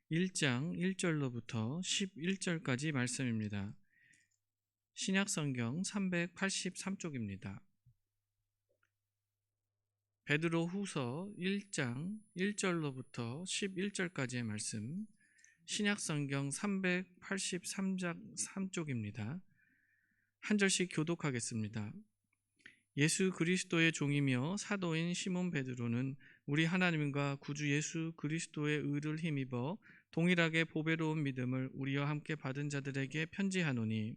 1장 1절로부터 11절까지 말씀입니다. 신약성경 383쪽입니다. 베드로후서 1장 1절로부터 11절까지의 말씀, 신약성경 383장 3쪽입니다. 한 절씩 교독하겠습니다. 예수 그리스도의 종이며 사도인 시몬 베드로는 우리 하나님과 구주 예수 그리스도의 의를 힘입어 동일하게 보배로운 믿음을 우리와 함께 받은 자들에게 편지하노니,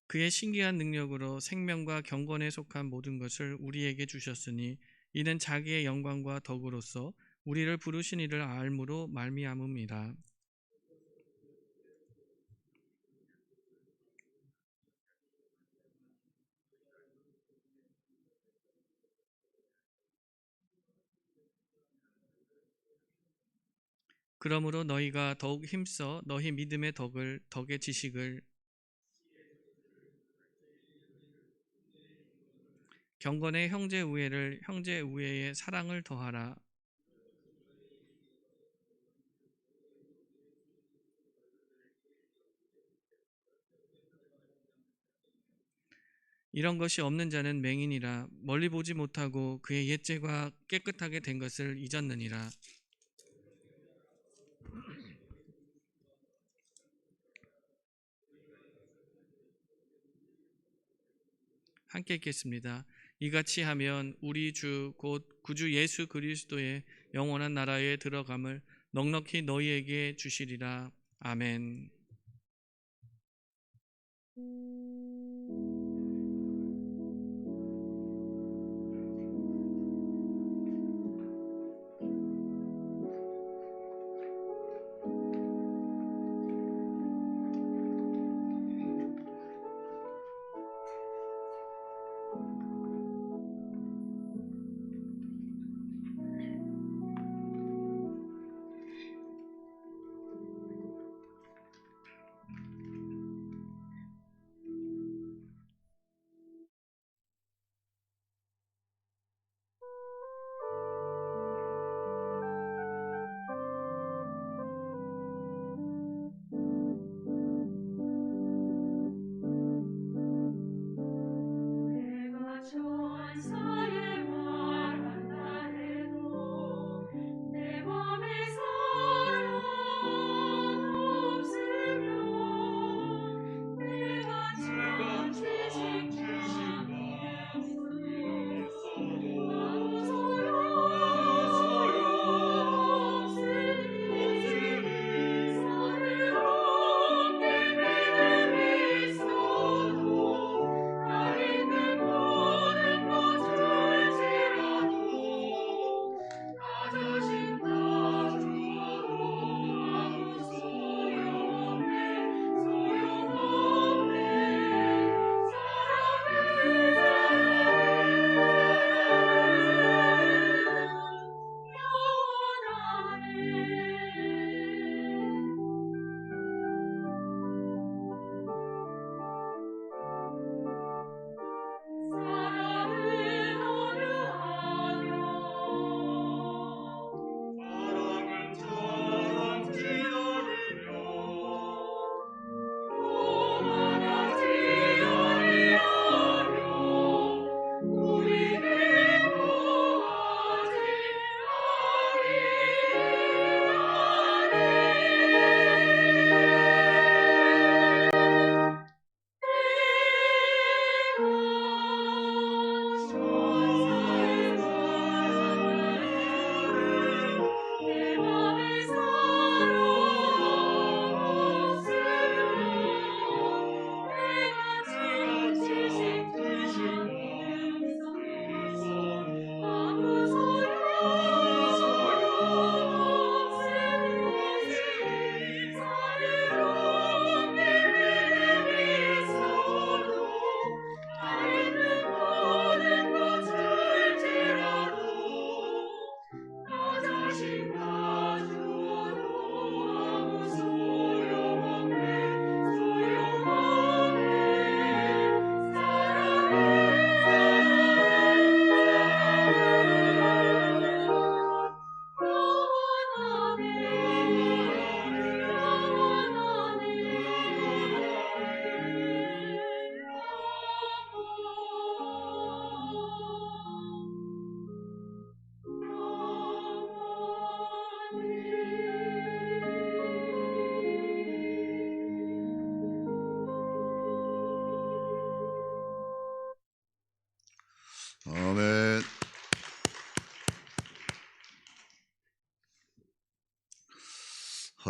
그의 신기한 능력으로 생명과 경건에 속한 모든 것을 우리에게 주셨으니 이는 자기의 영광과 덕으로서 우리를 부르신 이를 알므로 말미암음이라. 그러므로 너희가 더욱 힘써 너희 믿음의 덕의 지식을, 경건의 형제 우애를, 형제 우애의 사랑을 더하라. 이런 것이 없는 자는 맹인이라 멀리 보지 못하고 그의 옛죄가 깨끗하게 된 것을 잊었느니라. 함께 읽겠습니다. 이같이 하면 우리 주 곧 구주 예수 그리스도의 영원한 나라에 들어감을 넉넉히 너희에게 주시리라. 아멘.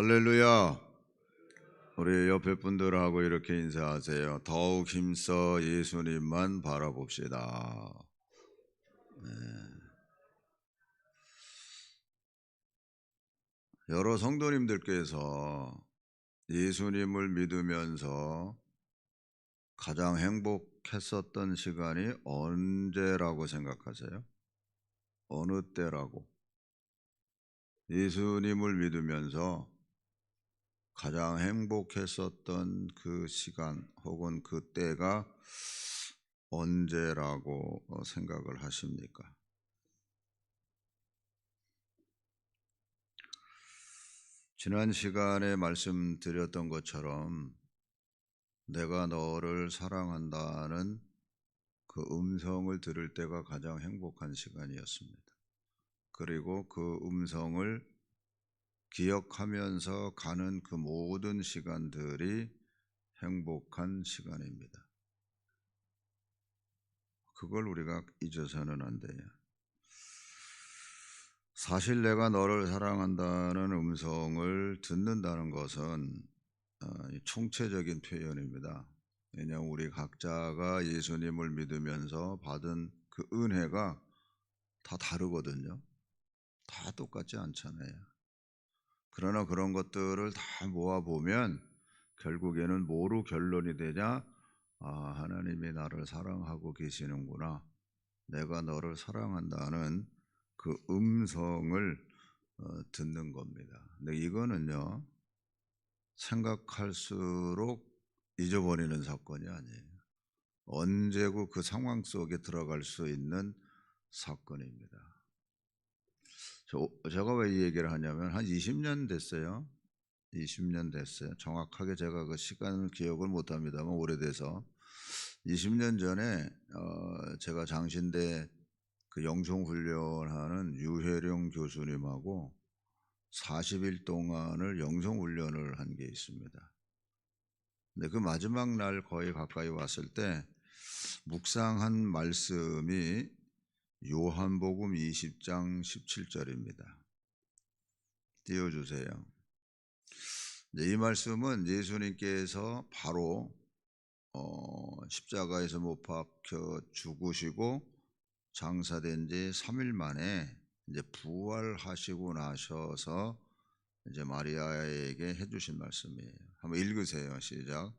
할렐루야. 우리 옆에 분들하고 이렇게 인사하세요. 더욱 힘써 예수님만 바라봅시다. 여러 성도님들께서 예수님을 믿으면서 가장 행복했었던 시간이 언제라고 생각하세요? 어느 때라고? 예수님을 믿으면서 가장 행복했었던 그 시간 혹은 그 때가 언제라고 생각을 하십니까? 지난 시간에 말씀드렸던 것처럼 내가 너를 사랑한다는 그 음성을 들을 때가 가장 행복한 시간이었습니다. 그리고 그 음성을 기억하면서 가는 그 모든 시간들이 행복한 시간입니다. 그걸 우리가 잊어서는 안 돼요. 사실 내가 너를 사랑한다는 음성을 듣는다는 것은 총체적인 표현입니다. 왜냐하면 우리 각자가 예수님을 믿으면서 받은 그 은혜가 다 다르거든요. 다 똑같지 않잖아요. 그러나 그런 것들을 다 모아보면 결국에는 뭐로 결론이 되냐? 아, 하나님이 나를 사랑하고 계시는구나. 내가 너를 사랑한다는 그 음성을 듣는 겁니다. 근데 이거는요, 생각할수록 잊어버리는 사건이 아니에요. 언제고 그 상황 속에 들어갈 수 있는 사건입니다. 제가 왜 이 얘기를 하냐면 한 20년 됐어요. 20년 됐어요. 정확하게 제가 그 시간을 기억을 못합니다만 오래돼서 20년 전에 제가 장신대 그 영성훈련하는 유혜령 교수님하고 40일 동안을 영성훈련을 한 게 있습니다. 근데 그 마지막 날 거의 가까이 왔을 때 묵상한 말씀이 요한복음 20장 17절입니다. 띄워주세요. 이 말씀은 예수님께서 바로 십자가에서 못 박혀 죽으시고 장사된 지 3일 만에 이제 부활하시고 나셔서 이제 마리아에게 해주신 말씀이에요. 한번 읽으세요. 시작.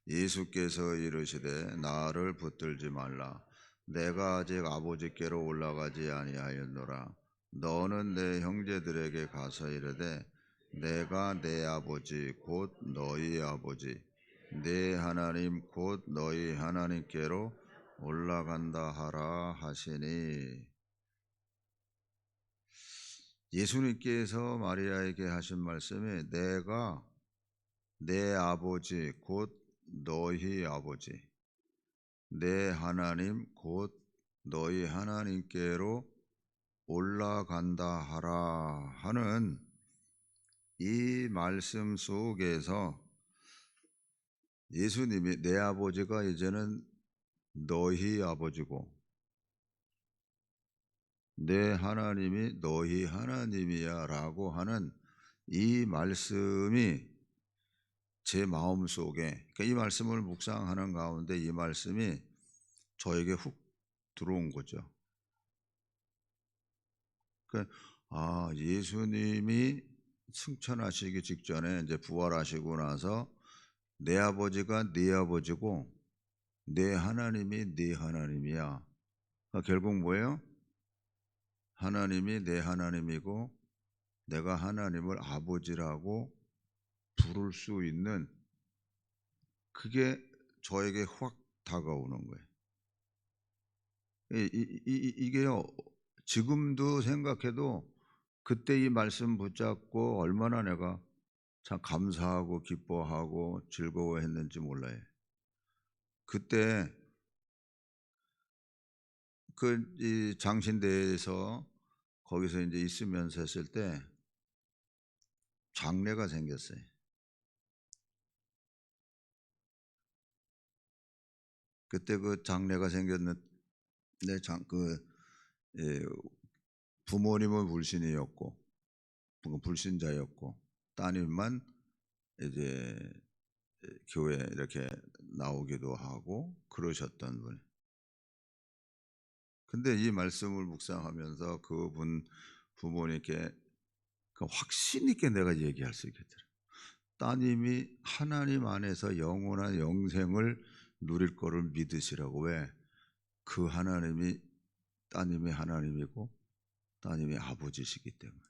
예수께서 이르시되 나를 붙들지 말라. 내가 아직 아버지께로 올라가지 아니하였노라. 너는 내 형제들에게 가서 이르되 내가 내 아버지 곧 너희 아버지 내 하나님 곧 너희 하나님께로 올라간다 하라 하시니. 예수님께서 마리아에게 하신 말씀이 내가 내 아버지 곧 너희 아버지 내 하나님 곧 너희 하나님께로 올라간다 하라 하는 이 말씀 속에서 예수님이 내 아버지가 이제는 너희 아버지고 내 하나님이 너희 하나님이야 라고 하는 이 말씀이 제 마음속에, 그러니까 이 말씀을 묵상하는 가운데 이 말씀이 저에게 훅 들어온 거죠. 예수님이 승천하시기 직전에 이제 부활하시고 나서 내 아버지가 네 아버지고 내 하나님이 네 하나님이야. 그러니까 결국 뭐예요? 하나님이 내 하나님이고 내가 하나님을 아버지라고 부를 수 있는, 그게 저에게 확 다가오는 거예요. 이게요, 지금도 생각해도 그때 이 말씀 붙잡고 얼마나 내가 참 감사하고 기뻐하고 즐거워했는지 몰라요. 그때 이 장신대에서 거기서 이제 있으면서 했을 때 장례가 생겼어요. 그때 그 장례가 생겼는데 예, 부모님은 불신이었고 불신자였고 따님만 이제 교회 이렇게 나오기도 하고 그러셨던 분. 근데 이 말씀을 묵상하면서 그분 부모님께 그 확신 있게 내가 얘기할 수 있겠더라. 따님이 하나님 안에서 영원한 영생을 누릴 거를 믿으시라고. 왜? 그 하나님이 따님의 하나님이고 따님의 아버지시기 때문에.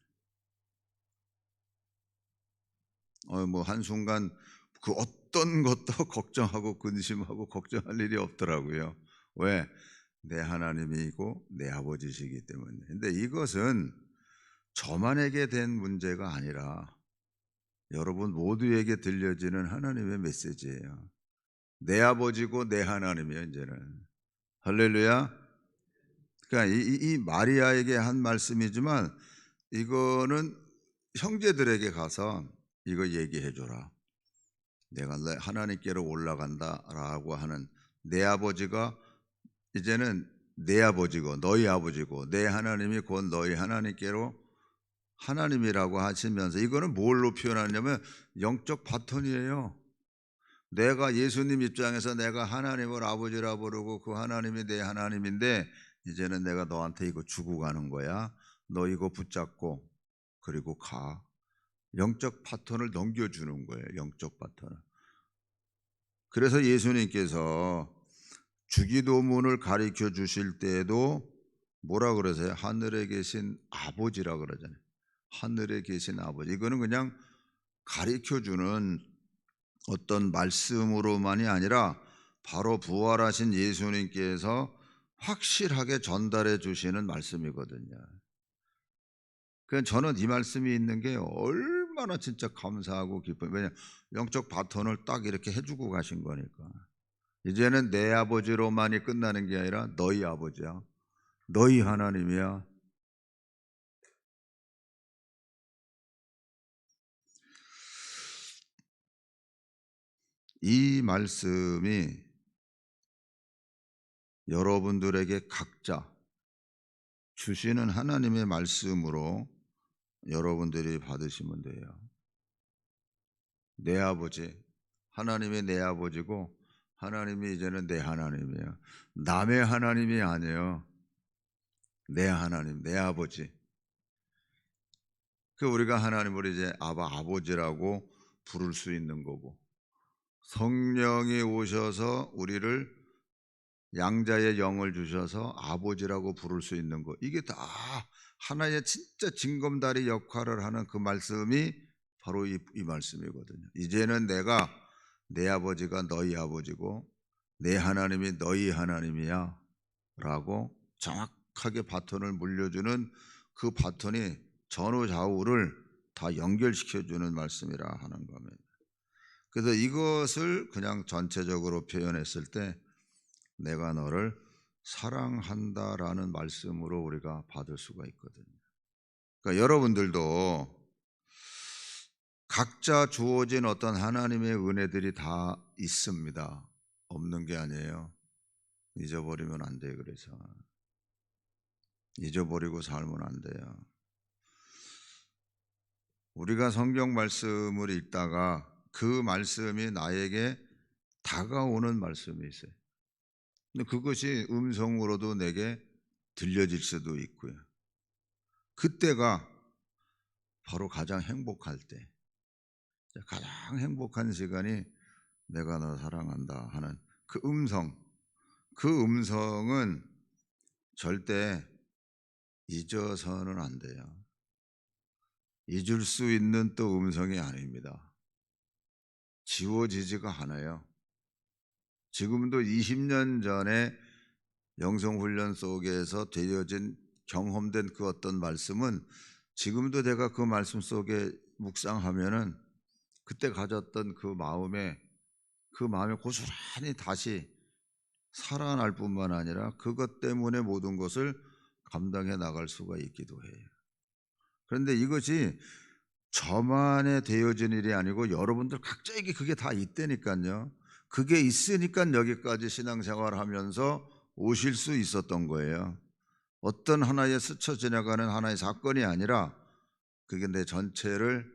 뭐 한순간 그 어떤 것도 걱정하고 근심하고 걱정할 일이 없더라고요. 왜? 내 하나님이고 내 아버지시기 때문에. 근데 이것은 저만에게 된 문제가 아니라 여러분 모두에게 들려지는 하나님의 메시지예요. 내 아버지고 내 하나님이에요, 이제는. 할렐루야. 그러니까 이 마리아에게 한 말씀이지만 이거는 형제들에게 가서 이거 얘기해 줘라. 내가 하나님께로 올라간다라고 하는 내 아버지가 이제는 내 아버지고 너희 아버지고 내 하나님이 곧 너희 하나님께로 하나님이라고 하시면서 이거는 뭘로 표현하냐면 영적 바톤이에요. 내가 예수님 입장에서 내가 하나님을 아버지라 부르고 그 하나님이 내 하나님인데 이제는 내가 너한테 이거 주고 가는 거야. 너 이거 붙잡고 그리고 가. 영적 바톤을 넘겨주는 거예요. 영적 바톤을. 그래서 예수님께서 주기도문을 가르쳐 주실 때에도 뭐라 그러세요? 하늘에 계신 아버지라 그러잖아요. 하늘에 계신 아버지. 이거는 그냥 가르쳐 주는 어떤 말씀으로만이 아니라 바로 부활하신 예수님께서 확실하게 전달해 주시는 말씀이거든요. 그러니까 저는 이 말씀이 있는 게 얼마나 진짜 감사하고 기뻐요. 왜냐하면 영적 바톤을 딱 이렇게 해주고 가신 거니까. 이제는 내 아버지로만이 끝나는 게 아니라 너희 아버지야. 너희 하나님이야. 이 말씀이 여러분들에게 각자 주시는 하나님의 말씀으로 여러분들이 받으시면 돼요. 내 아버지, 하나님이 내 아버지고 하나님이 이제는 내 하나님이에요. 남의 하나님이 아니에요. 내 하나님, 내 아버지. 그 우리가 하나님을 이제 아버지라고 부를 수 있는 거고, 성령이 오셔서 우리를 양자의 영을 주셔서 아버지라고 부를 수 있는 거. 이게 다 하나의 진짜 징검다리 역할을 하는 그 말씀이 바로 이 말씀이거든요. 이제는 내가 내 아버지가 너희 아버지고 내 하나님이 너희 하나님이야 라고 정확하게 바톤을 물려주는 그 바톤이 전후 좌우를 다 연결시켜주는 말씀이라 하는 겁니다. 그래서 이것을 그냥 전체적으로 표현했을 때 내가 너를 사랑한다라는 말씀으로 우리가 받을 수가 있거든요. 그러니까 여러분들도 각자 주어진 어떤 하나님의 은혜들이 다 있습니다. 없는 게 아니에요. 잊어버리면 안 돼요. 그래서 잊어버리고 살면 안 돼요. 우리가 성경 말씀을 읽다가 그 말씀이 나에게 다가오는 말씀이 있어요. 근데 그것이 음성으로도 내게 들려질 수도 있고요. 그때가 바로 가장 행복할 때, 가장 행복한 시간이 내가 너 사랑한다 하는 그 음성은 절대 잊어서는 안 돼요. 잊을 수 있는 또 음성이 아닙니다. 지워지지가 않아요. 지금도 20년 전에 영성훈련 속에서 되어진 경험된 그 어떤 말씀은 지금도 내가 그 말씀 속에 묵상하면은 그때 가졌던 그 마음에 고스란히 다시 살아날 뿐만 아니라 그것 때문에 모든 것을 감당해 나갈 수가 있기도 해요. 그런데 이것이 저만에 되어진 일이 아니고 여러분들 각자에게 그게 다 있다니까요. 그게 있으니까 여기까지 신앙생활을 하면서 오실 수 있었던 거예요. 어떤 하나의 스쳐 지나가는 하나의 사건이 아니라 그게 내 전체를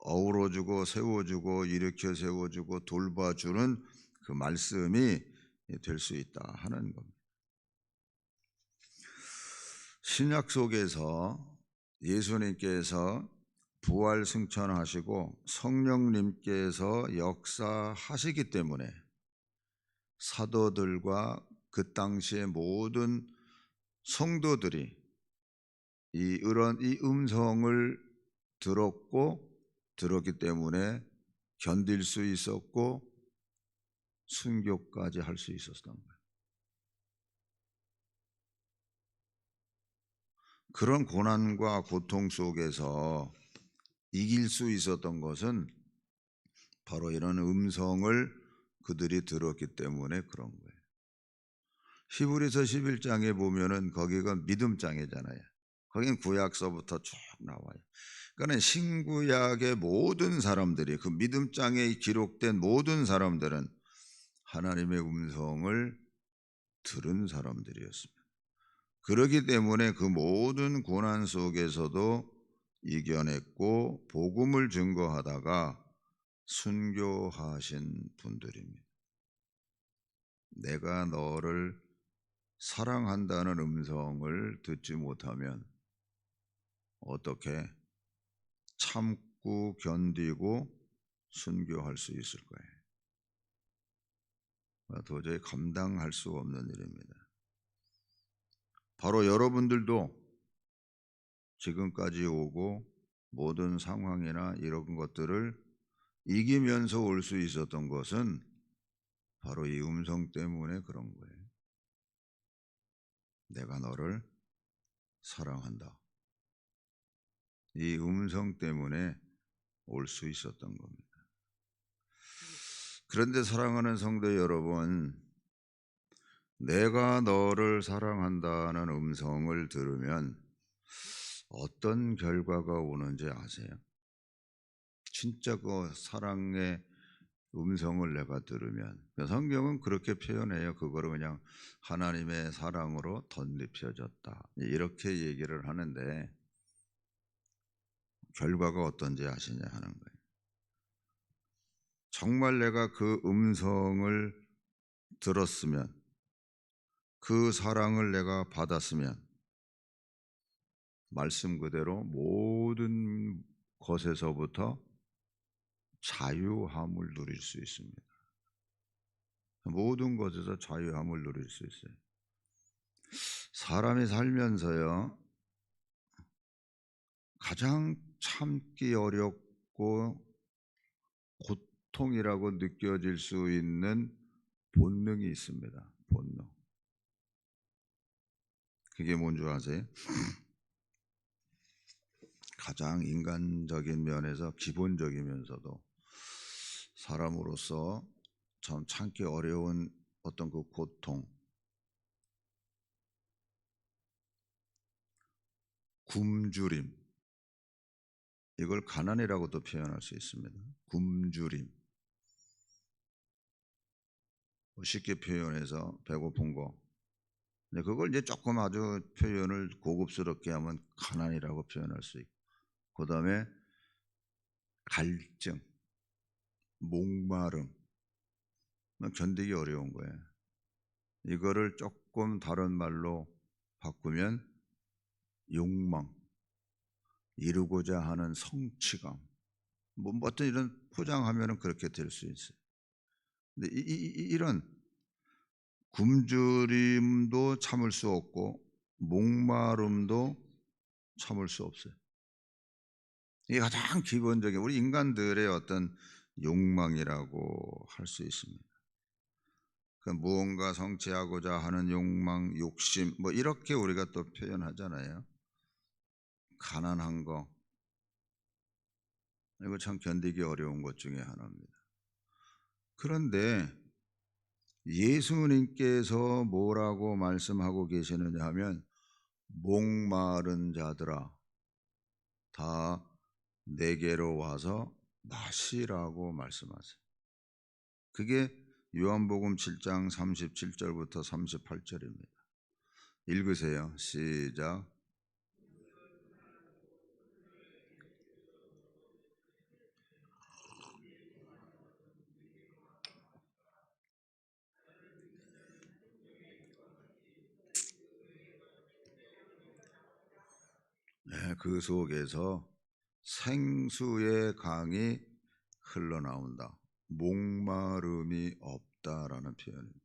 어우러주고 세워주고 일으켜 세워주고 돌봐주는 그 말씀이 될 수 있다 하는 겁니다. 신약 속에서 예수님께서 부활 승천하시고 성령님께서 역사하시기 때문에 사도들과 그 당시의 모든 성도들이 이 음성을 들었기 때문에 견딜 수 있었고 순교까지 할 수 있었던 거예요. 그런 고난과 고통 속에서 이길 수 있었던 것은 바로 이런 음성을 그들이 들었기 때문에 그런 거예요. 히브리서 11장에 보면은 거기가 믿음장이잖아요. 거긴 구약서부터 쭉 나와요. 그러니까 신구약의 모든 사람들이 그 믿음장에 기록된 모든 사람들은 하나님의 음성을 들은 사람들이었습니다. 그렇기 때문에 그 모든 고난 속에서도 이겨냈고 복음을 증거하다가 순교하신 분들입니다. 내가 너를 사랑한다는 음성을 듣지 못하면 어떻게 참고 견디고 순교할 수 있을 거예요? 도저히 감당할 수 없는 일입니다. 바로 여러분들도 지금까지 오고 모든 상황이나 이런 것들을 이기면서 올 수 있었던 것은 바로 이 음성 때문에 그런 거예요. 내가 너를 사랑한다. 이 음성 때문에 올 수 있었던 겁니다. 그런데 사랑하는 성도 여러분, 내가 너를 사랑한다는 음성을 들으면 어떤 결과가 오는지 아세요? 진짜 그 사랑의 음성을 내가 들으면 성경은 그렇게 표현해요. 그거를 그냥 하나님의 사랑으로 덧입혀졌다 이렇게 얘기를 하는데 결과가 어떤지 아시냐 하는 거예요. 정말 내가 그 음성을 들었으면 그 사랑을 내가 받았으면 말씀 그대로 모든 것에서부터 자유함을 누릴 수 있습니다. 모든 것에서 자유함을 누릴 수 있어요. 사람이 살면서요 가장 참기 어렵고 고통이라고 느껴질 수 있는 본능이 있습니다. 본능. 그게 뭔 줄 아세요? 가장 인간적인 면에서 기본적이면서도 사람으로서 참 참기 어려운 어떤 그 고통, 굶주림, 이걸 가난이라고도 표현할 수 있습니다. 굶주림. 쉽게 표현해서 배고픈 거. 근데 그걸 이제 조금 아주 표현을 고급스럽게 하면 가난이라고 표현할 수 있고, 그 다음에 갈증, 목마름, 견디기 어려운 거예요. 이거를 조금 다른 말로 바꾸면 욕망, 이루고자 하는 성취감, 뭐 어떤 이런 포장하면은 그렇게 될 수 있어요. 근데 이런 굶주림도 참을 수 없고 목마름도 참을 수 없어요. 이게 가장 기본적인 우리 인간들의 어떤 욕망이라고 할 수 있습니다. 그 무언가 성취하고자 하는 욕망, 욕심, 뭐 이렇게 우리가 또 표현하잖아요. 가난한 거, 이거 참 견디기 어려운 것 중에 하나입니다. 그런데 예수님께서 뭐라고 말씀하고 계시느냐 하면 목마른 자들아 다 내게로 와서 마시라고 말씀하세요. 그게 요한복음 7장 37절부터 38절입니다. 읽으세요. 시작. 그 속에서 생수의 강이 흘러나온다. 목마름이 없다라는 표현입니다.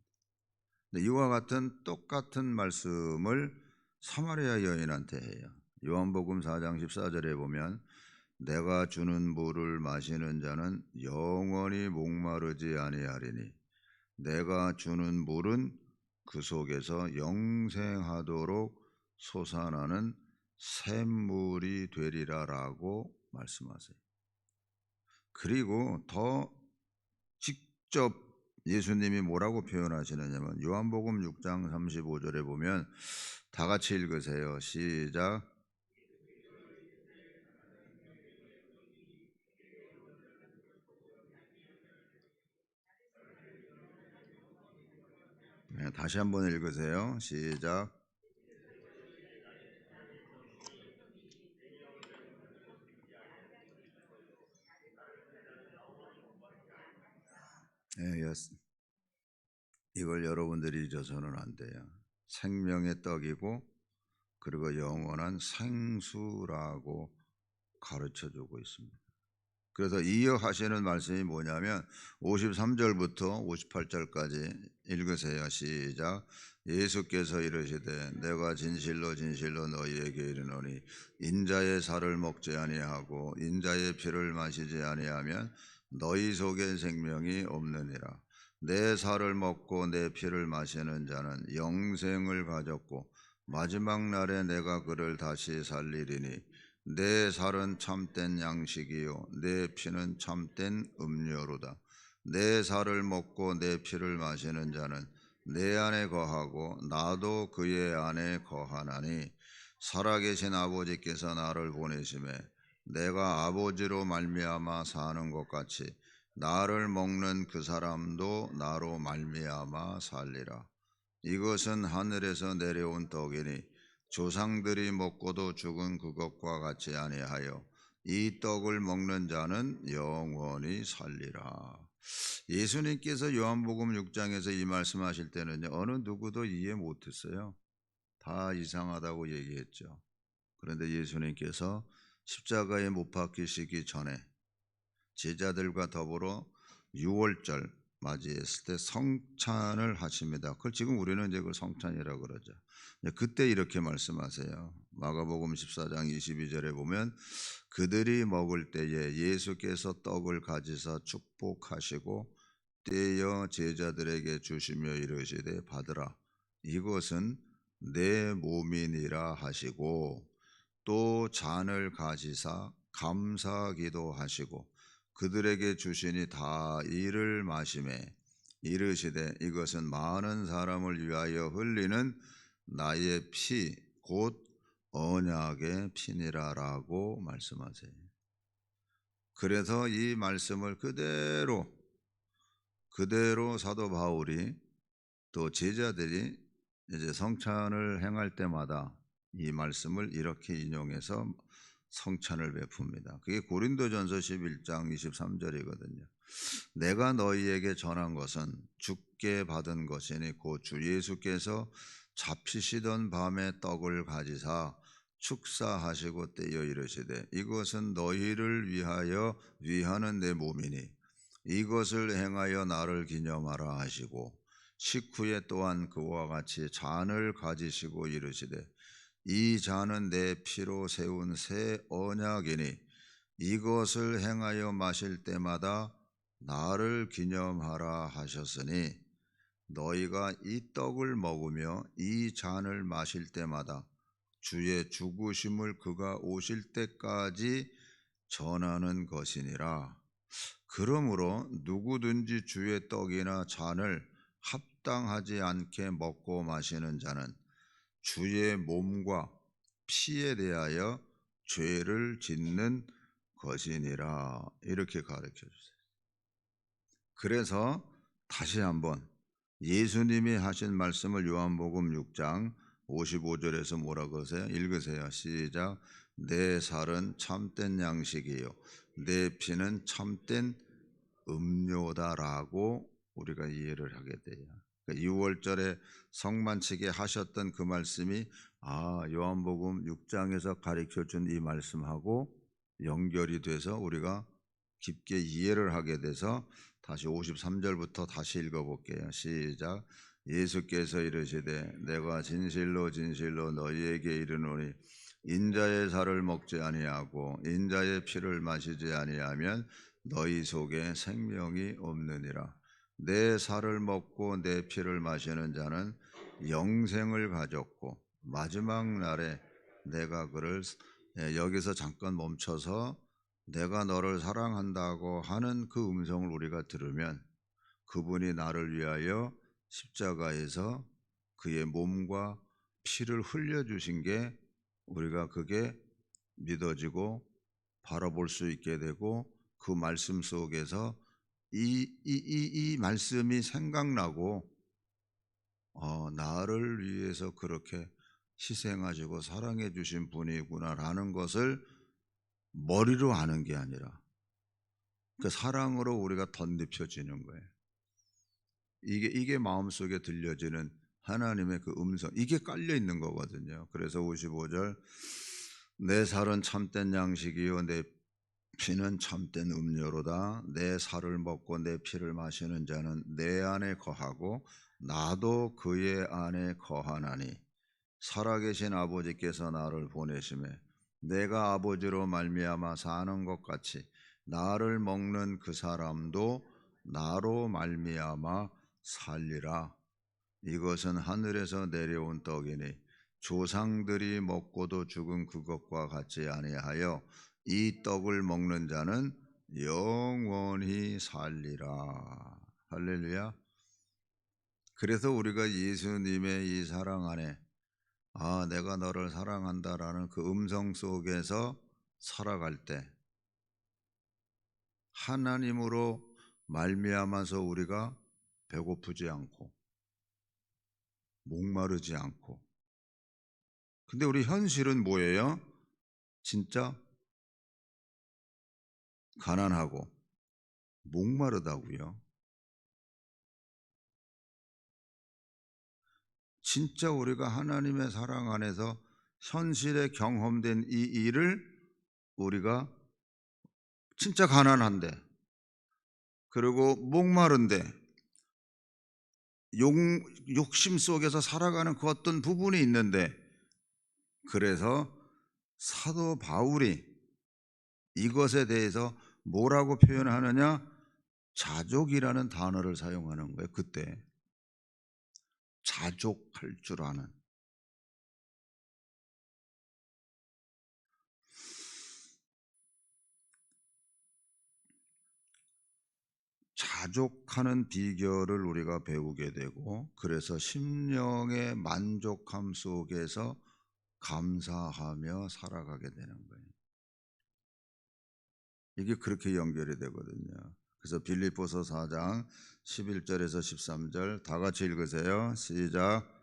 이와 같은 똑같은 말씀을 사마리아 여인한테 해요. 요한복음 4장 14절에 보면 내가 주는 물을 마시는 자는 영원히 목마르지 아니하리니 내가 주는 물은 그 속에서 영생하도록 솟아나는 샘물이 되리라라고 말씀하세요. 그리고 더 직접 예수님이 뭐라고 표현하시느냐면 요한복음 6장 35절에 보면 다 같이 읽으세요. 시작. 네, 다시 한번 읽으세요. 시작. 네, 이걸 여러분들이 잊어서는 안 돼요. 생명의 떡이고 그리고 영원한 생수라고 가르쳐주고 있습니다. 그래서 이어하시는 말씀이 뭐냐면 53절부터 58절까지 읽으세요. 시작. 예수께서 이르시되 내가 진실로 진실로 너희에게 이르노니 인자의 살을 먹지 아니하고 인자의 피를 마시지 아니하면 너희 속에 생명이 없느니라. 내 살을 먹고 내 피를 마시는 자는 영생을 가졌고 마지막 날에 내가 그를 다시 살리리니 내 살은 참된 양식이요 내 피는 참된 음료로다. 내 살을 먹고 내 피를 마시는 자는 내 안에 거하고 나도 그의 안에 거하나니 살아계신 아버지께서 나를 보내심에 내가 아버지로 말미암아 사는 것 같이 나를 먹는 그 사람도 나로 말미암아 살리라. 이것은 하늘에서 내려온 떡이니 조상들이 먹고도 죽은 그것과 같이 아니하여 이 떡을 먹는 자는 영원히 살리라. 예수님께서 요한복음 6장에서 이 말씀하실 때는요, 어느 누구도 이해 못했어요. 다 이상하다고 얘기했죠. 그런데 예수님께서 십자가에 못 박히시기 전에 제자들과 더불어 6월절 맞이했을 때 성찬을 하십니다. 그걸 지금 우리는 이제 그 성찬이라고 그러죠. 그때 이렇게 말씀하세요. 마가복음 14장 22절에 보면 그들이 먹을 때에 예수께서 떡을 가지사 축복하시고 떼어 제자들에게 주시며 이르시되 받으라. 이것은 내 몸이니라 하시고 또 잔을 가지사 감사기도 하시고 그들에게 주시니 다 이를 마시매 이르시되 이것은 많은 사람을 위하여 흘리는 나의 피 곧 언약의 피니라라고 말씀하세요. 그래서 이 말씀을 그대로 사도 바울이 또 제자들이 이제 성찬을 행할 때마다 이 말씀을 이렇게 인용해서 성찬을 베풉니다. 그게 고린도전서 11장 23절이거든요. 내가 너희에게 전한 것은 주께 받은 것이니 곧 주 예수께서 잡히시던 밤에 떡을 가지사 축사하시고 떼어 이르시되 이것은 너희를 위하여 위하는 내 몸이니 이것을 행하여 나를 기념하라 하시고 식후에 또한 그와 같이 잔을 가지시고 이르시되 이 잔은 내 피로 세운 새 언약이니 이것을 행하여 마실 때마다 나를 기념하라 하셨으니 너희가 이 떡을 먹으며 이 잔을 마실 때마다 주의 죽으심을 그가 오실 때까지 전하는 것이니라. 그러므로 누구든지 주의 떡이나 잔을 합당하지 않게 먹고 마시는 자는 주의 몸과 피에 대하여 죄를 짓는 것이니라. 이렇게 가르쳐 주세요. 그래서 다시 한번 예수님이 하신 말씀을 요한복음 6장 55절에서 뭐라고 하세요? 읽으세요. 시작. 내 살은 참된 양식이요 내 피는 참된 음료다라고 우리가 이해를 하게 돼요. 6월절에 성만치게 하셨던 그 말씀이 요한복음 6장에서 가르쳐준 이 말씀하고 연결이 돼서 우리가 깊게 이해를 하게 돼서 다시 53절부터 다시 읽어볼게요. 시작. 예수께서 이르시되 내가 진실로 진실로 너희에게 이르노니 인자의 살을 먹지 아니하고 인자의 피를 마시지 아니하면 너희 속에 생명이 없느니라. 내 살을 먹고 내 피를 마시는 자는 영생을 가졌고 마지막 날에 내가 그를 여기서 잠깐 멈춰서 내가 너를 사랑한다고 하는 그 음성을 우리가 들으면 그분이 나를 위하여 십자가에서 그의 몸과 피를 흘려주신 게 우리가 그게 믿어지고 바라볼 수 있게 되고 그 말씀 속에서 이 말씀이 생각나고 나를 위해서 그렇게 희생하시고 사랑해 주신 분이구나라는 것을 머리로 아는 게 아니라 그 사랑으로 우리가 덧입혀지는 거예요. 이게 마음속에 들려지는 하나님의 그 음성, 이게 깔려 있는 거거든요. 그래서 55절 내 살은 참된 양식이요 내 피는 참된 음료로다. 내 살을 먹고 내 피를 마시는 자는 내 안에 거하고 나도 그의 안에 거하나니 살아계신 아버지께서 나를 보내심에 내가 아버지로 말미암아 사는 것 같이 나를 먹는 그 사람도 나로 말미암아 살리라. 이것은 하늘에서 내려온 떡이니 조상들이 먹고도 죽은 그것과 같지 아니하여 이 떡을 먹는 자는 영원히 살리라. 할렐루야. 그래서 우리가 예수님의 이 사랑 안에 내가 너를 사랑한다라는 그 음성 속에서 살아갈 때 하나님으로 말미암아서 우리가 배고프지 않고 목마르지 않고. 근데 우리 현실은 뭐예요? 진짜 가난하고 목마르다고요. 진짜 우리가 하나님의 사랑 안에서 현실에 경험된 이 일을 우리가 진짜 가난한데 그리고 목마른데 욕심 속에서 살아가는 그 어떤 부분이 있는데, 그래서 사도 바울이 이것에 대해서 뭐라고 표현하느냐? 자족이라는 단어를 사용하는 거예요. 그때 자족할 줄 아는. 자족하는 비결을 우리가 배우게 되고, 그래서 심령의 만족함 속에서 감사하며 살아가게 되는 거예요. 이게 그렇게 연결이 되거든요. 그래서 빌립보서 4장 11절에서 13절 다 같이 읽으세요. 시작.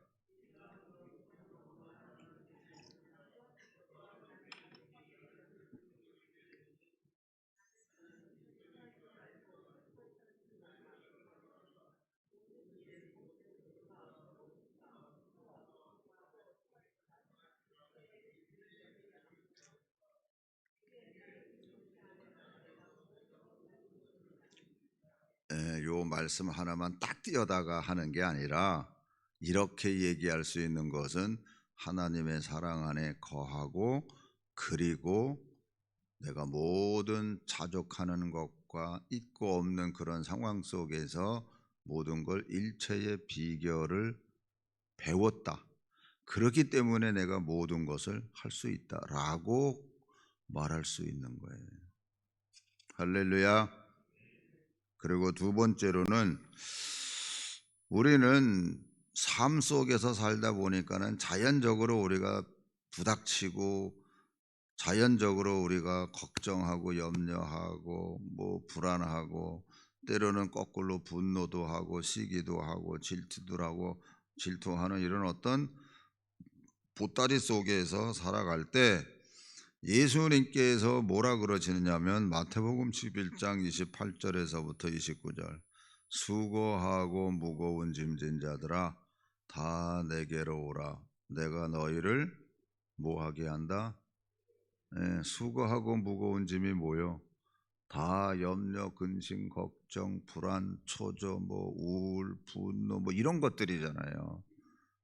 요 말씀 하나만 딱 띄어다가 하는 게 아니라 이렇게 얘기할 수 있는 것은 하나님의 사랑 안에 거하고, 그리고 내가 모든 자족하는 것과 있고 없는 그런 상황 속에서 모든 걸 일체의 비결을 배웠다. 그렇기 때문에 내가 모든 것을 할 수 있다라고 말할 수 있는 거예요. 할렐루야. 그리고 두 번째로는 우리는 삶 속에서 살다 보니까는 자연적으로 우리가 부닥치고 자연적으로 우리가 걱정하고 염려하고 뭐 불안하고 때로는 거꾸로 분노도 하고 시기도 하고 질투도 하고 질투하는 이런 어떤 보따리 속에서 살아갈 때 예수님께서 뭐라 그러시느냐면 마태복음 11장 28절에서부터 29절 수고하고 무거운 짐진 자들아 다 내게로 오라 내가 너희를 뭐하게 한다? 수고하고 무거운 짐이 뭐요? 다 염려, 근심, 걱정, 불안, 초조, 우울, 분노 이런 것들이잖아요.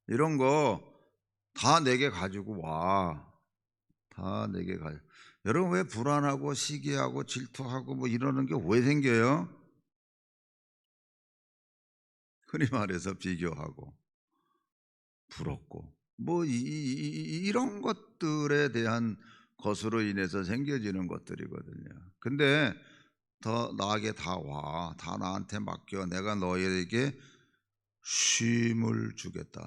이런 거 다 내게 가지고 와. 다 내게 가지고. 여러분 왜 불안하고 시기하고 질투하고 이러는 게 왜 생겨요? 흔히 말해서 비교하고 부럽고 이런 것들에 대한 것으로 인해서 생겨지는 것들이거든요. 근데 더 나에게 다 와. 다 나한테 맡겨. 내가 너희에게 쉼을 주겠다.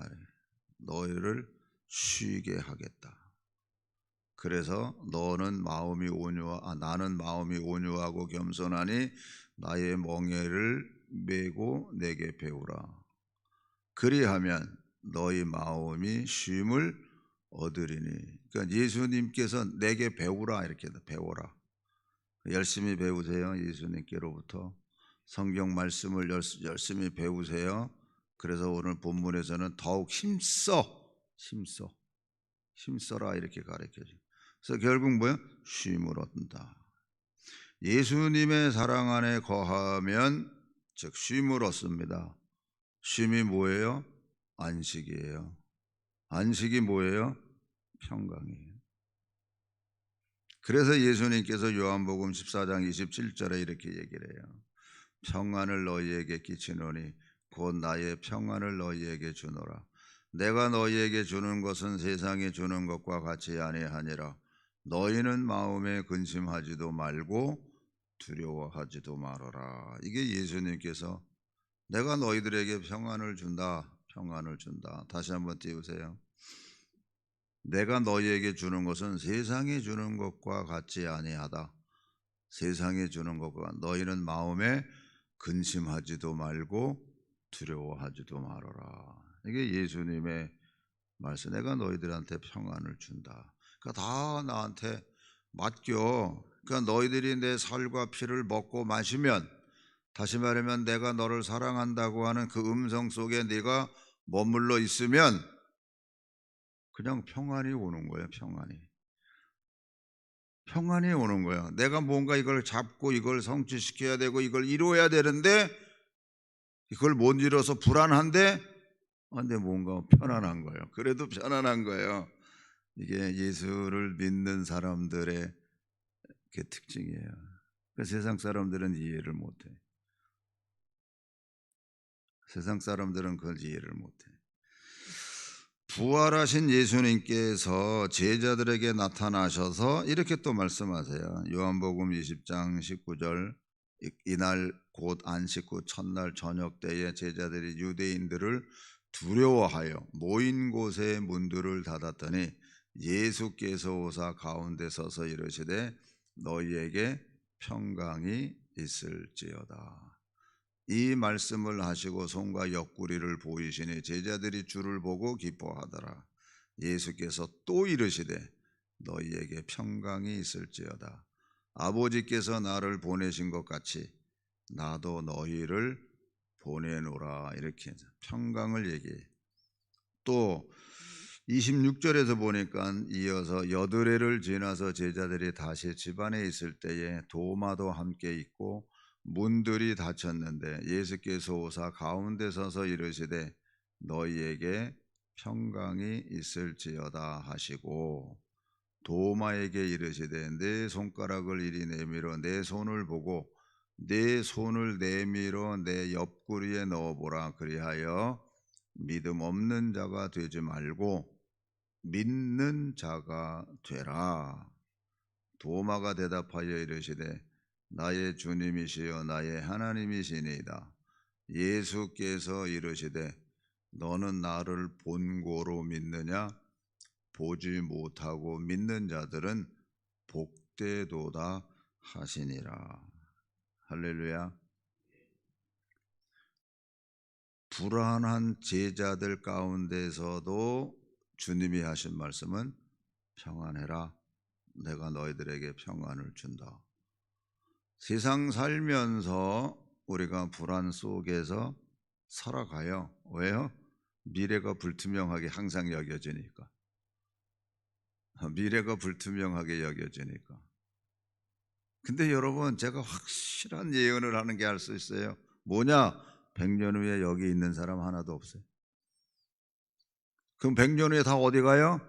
너희를 쉬게 하겠다. 그래서 나는 마음이 온유하고 겸손하니 나의 멍에를 메고 내게 배우라. 그리하면 너희 마음이 쉼을 얻으리니. 그러니까 예수님께서 내게 배우라 이렇게 배워라. 열심히 배우세요. 예수님께로부터 성경 말씀을 열심히 배우세요. 그래서 오늘 본문에서는 더욱 힘써라 이렇게 가르쳐줘요. 그래서 결국 뭐야? 쉼을 얻는다. 예수님의 사랑 안에 거하면 즉 쉼을 얻습니다. 쉼이 뭐예요? 안식이에요. 안식이 뭐예요? 평강이에요. 그래서 예수님께서 요한복음 14장 27절에 이렇게 얘기를 해요. 평안을 너희에게 끼치노니 곧 나의 평안을 너희에게 주노라. 내가 너희에게 주는 것은 세상에 주는 것과 같이 아니하니라. 너희는 마음에 근심하지도 말고 두려워하지도 말아라. 이게 예수님께서 내가 너희들에게 평안을 준다. 다시 한번 띄우세요. 내가 너희에게 주는 것은 세상에 주는 것과 같지 아니하다. 세상에 주는 것과 너희는 마음에 근심하지도 말고 두려워하지도 말아라. 이게 예수님의 말씀. 내가 너희들한테 평안을 준다. 그러니까 다 나한테 맡겨. 그러니까 너희들이 내 살과 피를 먹고 마시면, 다시 말하면 내가 너를 사랑한다고 하는 그 음성 속에 네가 머물러 있으면 그냥 평안이 오는 거예요. 평안이 오는 거야. 내가 뭔가 이걸 잡고 이걸 성취시켜야 되고 이걸 이루어야 되는데 이걸 못 이뤄서 불안한데 근데 뭔가 편안한 거예요. 그래도 편안한 거예요. 이게 예수를 믿는 사람들의 그 특징이에요. 세상 사람들은 이해를 못해. 세상 사람들은 그걸 이해를 못해. 부활하신 예수님께서 제자들에게 나타나셔서 이렇게 또 말씀하세요. 요한복음 20장 19절 이날 곧 안식 후 첫날 저녁 때에 제자들이 유대인들을 두려워하여 모인 곳에 문들을 닫았더니 예수께서 오사 가운데 서서 이르시되 너희에게 평강이 있을지어다. 이 말씀을 하시고 손과 옆구리를 보이시니 제자들이 주를 보고 기뻐하더라. 예수께서 또 이르시되 너희에게 평강이 있을지어다. 아버지께서 나를 보내신 것 같이 나도 너희를 보내노라. 이렇게 평강을 얘기해. 또 26절에서 보니까 이어서 여드레를 지나서 제자들이 다시 집안에 있을 때에 도마도 함께 있고 문들이 닫혔는데 예수께서 오사 가운데 서서 이르시되 너희에게 평강이 있을지어다 하시고 도마에게 이르시되 내 손가락을 이리 내밀어 내 손을 보고 내 손을 내밀어 내 옆구리에 넣어보라. 그리하여 믿음 없는 자가 되지 말고 믿는 자가 되라. 도마가 대답하여 이르시되 나의 주님이시여 나의 하나님이시니이다. 예수께서 이르시되 너는 나를 본고로 믿느냐? 보지 못하고 믿는 자들은 복되도다 하시니라. 할렐루야. 불안한 제자들 가운데서도 주님이 하신 말씀은 평안해라. 내가 너희들에게 평안을 준다. 세상 살면서 우리가 불안 속에서 살아가요. 왜요? 미래가 불투명하게 항상 여겨지니까. 미래가 불투명하게 여겨지니까. 근데 여러분, 제가 확실한 예언을 하는 게 할 수 있어요. 뭐냐? 100년 후에 여기 있는 사람 하나도 없어요. 그럼 100년 후에 다 어디 가요?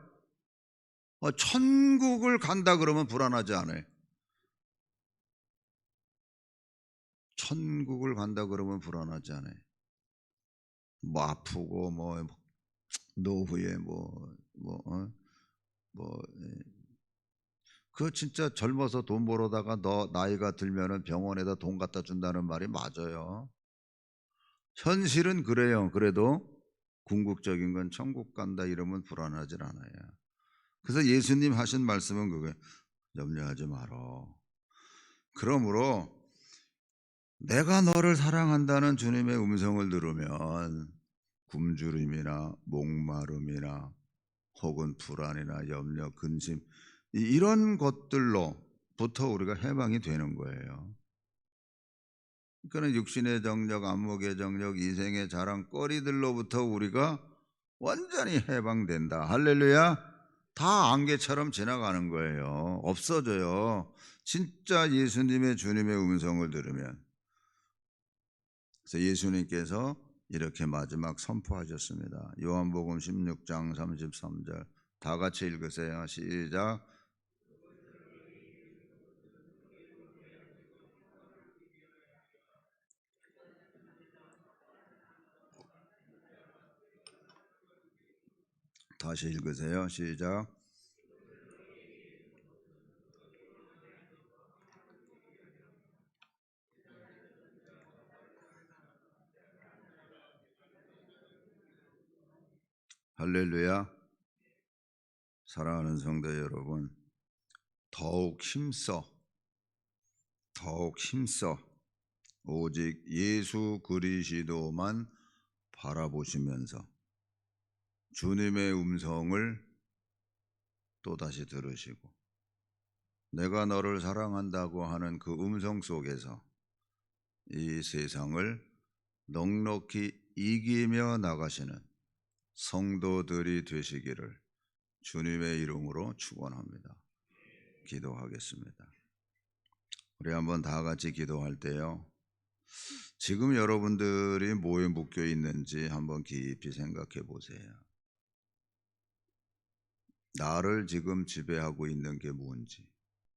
천국을 간다 그러면 불안하지 않아요. 천국을 간다 그러면 불안하지 않아요. 뭐 아프고 뭐 노후에 그 진짜 젊어서 돈 벌어다가 너 나이가 들면은 병원에다 돈 갖다 준다는 말이 맞아요. 현실은 그래요. 그래도 궁극적인 건 천국 간다 이러면 불안하질 않아요. 그래서 예수님 하신 말씀은 그거예요. 염려하지 말어. 그러므로 내가 너를 사랑한다는 주님의 음성을 들으면 굶주림이나 목마름이나 혹은 불안이나 염려, 근심 이런 것들로부터 우리가 해방이 되는 거예요. 그러니까 육신의 정력, 안목의 정력, 이생의 자랑거리들로부터 우리가 완전히 해방된다. 할렐루야. 다 안개처럼 지나가는 거예요. 없어져요. 진짜 예수님의 주님의 음성을 들으면. 그래서 예수님께서 이렇게 마지막 선포하셨습니다. 요한복음 16장 33절 다 같이 읽으세요. 시작. 다시 읽으세요. 시작. 할렐루야. 사랑하는 성도 여러분, 더욱 힘써 오직 예수 그리스도만 바라보시면서 주님의 음성을 또다시 들으시고 내가 너를 사랑한다고 하는 그 음성 속에서 이 세상을 넉넉히 이기며 나가시는 성도들이 되시기를 주님의 이름으로 축원합니다. 기도하겠습니다. 우리 한번 다 같이 기도할 때요. 지금 여러분들이 뭐에 묶여 있는지 한번 깊이 생각해 보세요. 나를 지금 지배하고 있는 게 뭔지,